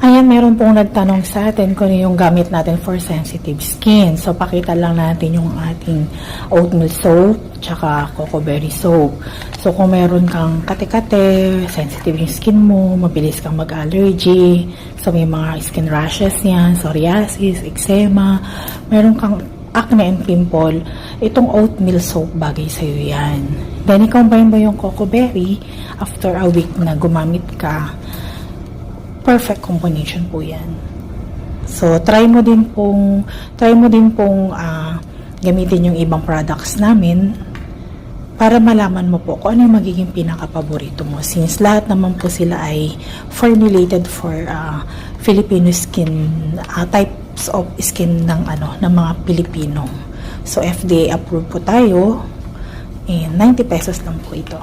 Ayan, meron pong nagtanong sa atin kung ano yung gamit natin for sensitive skin. So, pakita lang natin yung ating oatmeal soap, tsaka coco berry soap. So, kung meron kang kate-kate, sensitive yung skin mo, mabilis kang mag-allergy, so may mga skin rashes yan, psoriasis, eczema, meron kang acne and pimple, itong oatmeal soap bagay sa'yo yan. Then, i-combine mo yung coco berry after a week na gumamit ka. Perfect combination po yan. So, try mo din pong gamitin yung ibang products namin para malaman mo po kung ano yung magiging pinaka-paborito mo. Since lahat naman po sila ay formulated for Filipino skin, types of skin ng mga Pilipino. So, FDA approved po tayo. And 90 pesos lang po ito.